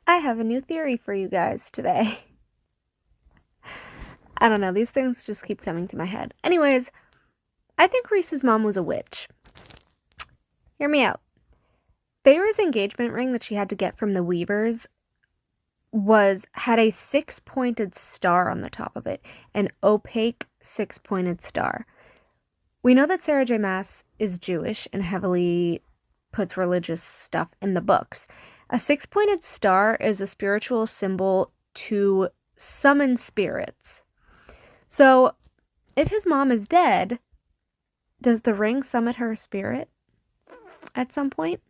I have a new theory for you guys today. I don't know, these things just keep coming to my head. Anyways, I think Rhys's mom was a witch. Hear me out. Feyre's engagement ring that she had to get from the Weavers had a 6-pointed star on the top of it. An opaque 6-pointed star. We know that Sarah J. Maas is Jewish and heavily puts religious stuff in the books. A 6-pointed star is a spiritual symbol to summon spirits. So, if his mom is dead, does the ring summon her spirit at some point?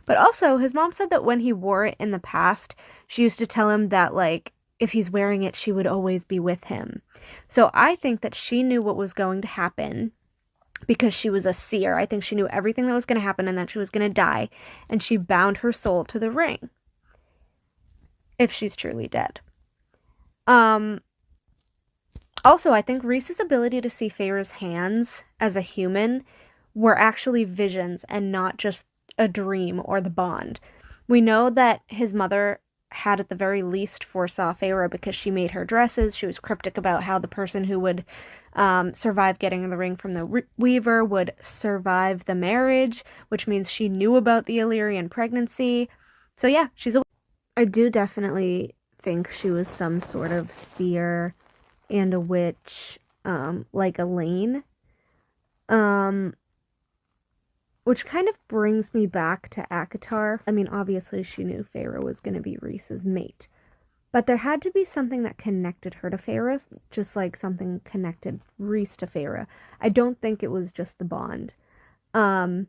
But also, his mom said that when he wore it in the past, she used to tell him that, like, if he's wearing it, she would always be with him. So I think that she knew what was going to happen because she was a seer. I think she knew everything that was going to happen and that she was going to die, and she bound her soul to the ring. If she's truly dead. Also, I think Rhys's ability to see Feyre's hands as a human were actually visions and not just a dream or the bond. We know that his mother had at the very least foresaw Feyre because she made her dresses. She was cryptic about how the person who would survive getting the ring from the Weaver would survive the marriage, which means she knew about the Illyrian pregnancy. So yeah, I do definitely think she was some sort of seer and a witch, like Elaine. Which kind of brings me back to ACOTAR. I mean, obviously she knew Feyre was going to be Rhys's mate. But there had to be something that connected her to Feyre, just like something connected Rhys to Feyre. I don't think it was just the bond. I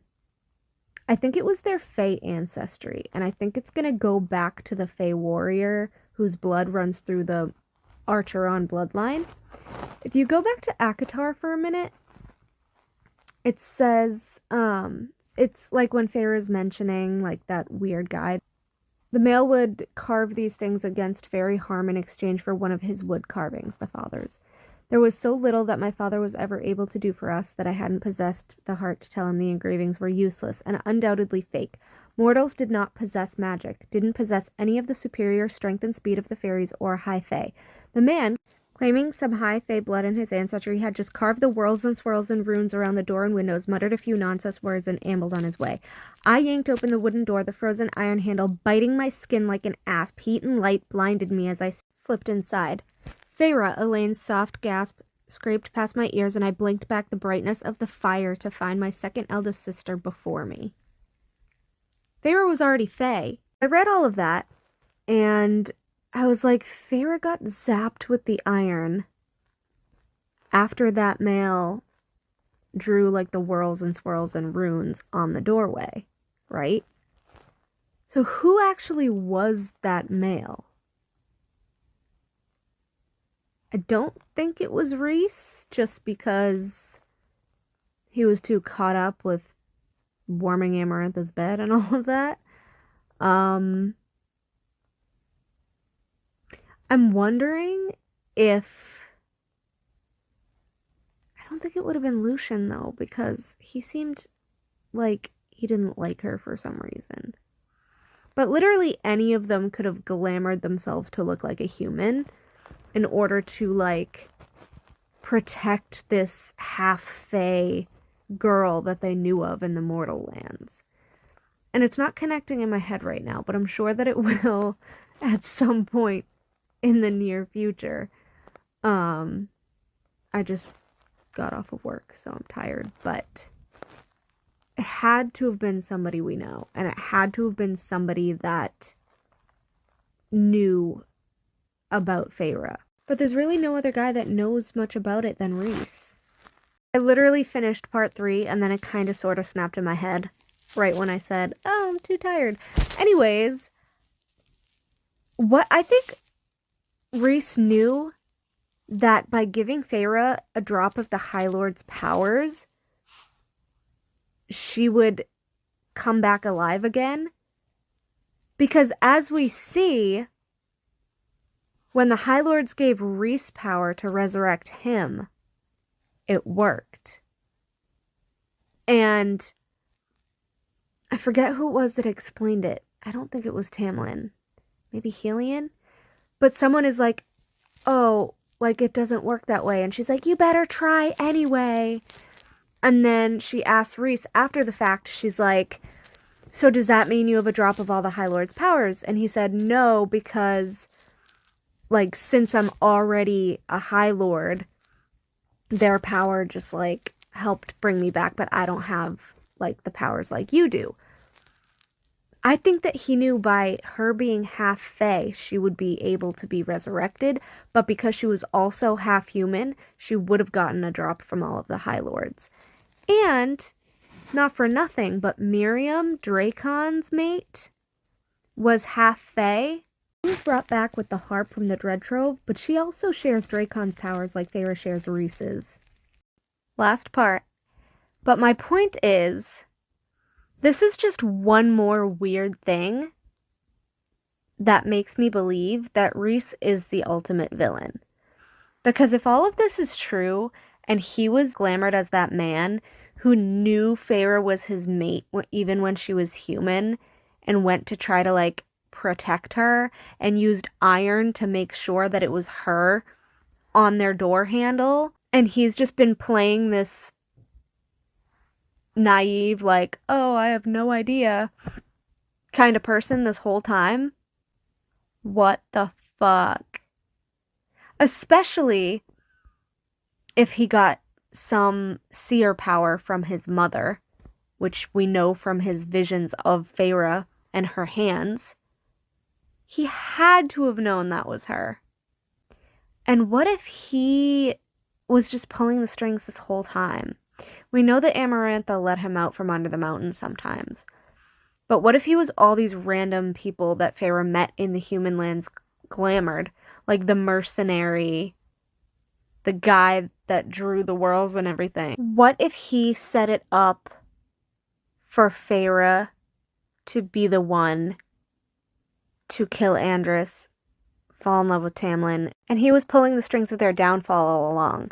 think it was their Fey ancestry, and I think it's going to go back to the Fey warrior whose blood runs through the Archeron bloodline. If you go back to ACOTAR for a minute, it says, it's like when Feyre is mentioning, like, that weird guy. The male would carve these things against fairy harm in exchange for one of his wood carvings, the father's. There was so little that my father was ever able to do for us that I hadn't possessed the heart to tell him the engravings were useless and undoubtedly fake. Mortals did not possess magic, didn't possess any of the superior strength and speed of the fairies or high fae. The man, claiming some high fae blood in his ancestry, had just carved the whirls and swirls and runes around the door and windows, muttered a few nonsense words, and ambled on his way. I yanked open the wooden door, the frozen iron handle biting my skin like an asp. Heat and light blinded me as I slipped inside. Feyre, Elaine's soft gasp scraped past my ears, and I blinked back the brightness of the fire to find my second eldest sister before me. Feyre was already Fae. I read all of that, and I was like, Feyre got zapped with the iron after that male drew, like, the whirls and swirls and runes on the doorway, right? So who actually was that male? I don't think it was Rhys, just because he was too caught up with warming Amarantha's bed and all of that. I'm wondering if... I don't think it would have been Lucien, though, because he seemed like he didn't like her for some reason. But literally any of them could have glamored themselves to look like a human in order to, like, protect this half-fae girl that they knew of in the mortal lands. And it's not connecting in my head right now, but I'm sure that it will at some point in the near future. I just got off of work, so I'm tired, but it had to have been somebody we know, and it had to have been somebody that knew about Feyre. But there's really no other guy that knows much about it than Rhys. I literally finished part 3, and then it kind of sort of snapped in my head right when I said, oh, I'm too tired. Anyways, what I think Rhys knew that by giving Feyre a drop of the High Lord's powers, she would come back alive again. Because as we see, when the High Lords gave Rhys power to resurrect him, it worked. And I forget who it was that explained it. I don't think it was Tamlin. maybe Helion. But someone is like, oh, like it doesn't work that way. And she's like, you better try anyway. And then she asks Rhys after the fact, she's like, so does that mean you have a drop of all the High Lord's powers? And he said, no, because, like, since I'm already a High Lord, their power just, like, helped bring me back, but I don't have, like, the powers like you do. I think that he knew by her being half Fey, she would be able to be resurrected, but because she was also half human, she would have gotten a drop from all of the High Lords. And, not for nothing, but Miriam, Dracon's mate, was half Fey. She was brought back with the harp from the Dread Trove, but she also shares Dracon's powers like Feyre shares Rhys's. Last part. But my point is, this is just one more weird thing that makes me believe that Rhys is the ultimate villain. Because if all of this is true, and he was glamored as that man who knew Feyre was his mate even when she was human, and went to try to, like, protect her, and used iron to make sure that it was her on their door handle, and he's just been playing this naive, like, oh, I have no idea kind of person this whole time. What the fuck? Especially if he got some seer power from his mother, which we know from his visions of Feyre and her hands. He had to have known that was her. And what if he was just pulling the strings this whole time? We know that Amarantha let him out from under the mountain sometimes. But what if he was all these random people that Feyre met in the human lands glamored? Like the mercenary, the guy that drew the worlds and everything. What if he set it up for Feyre to be the one to kill Andras, fall in love with Tamlin, and he was pulling the strings of their downfall all along?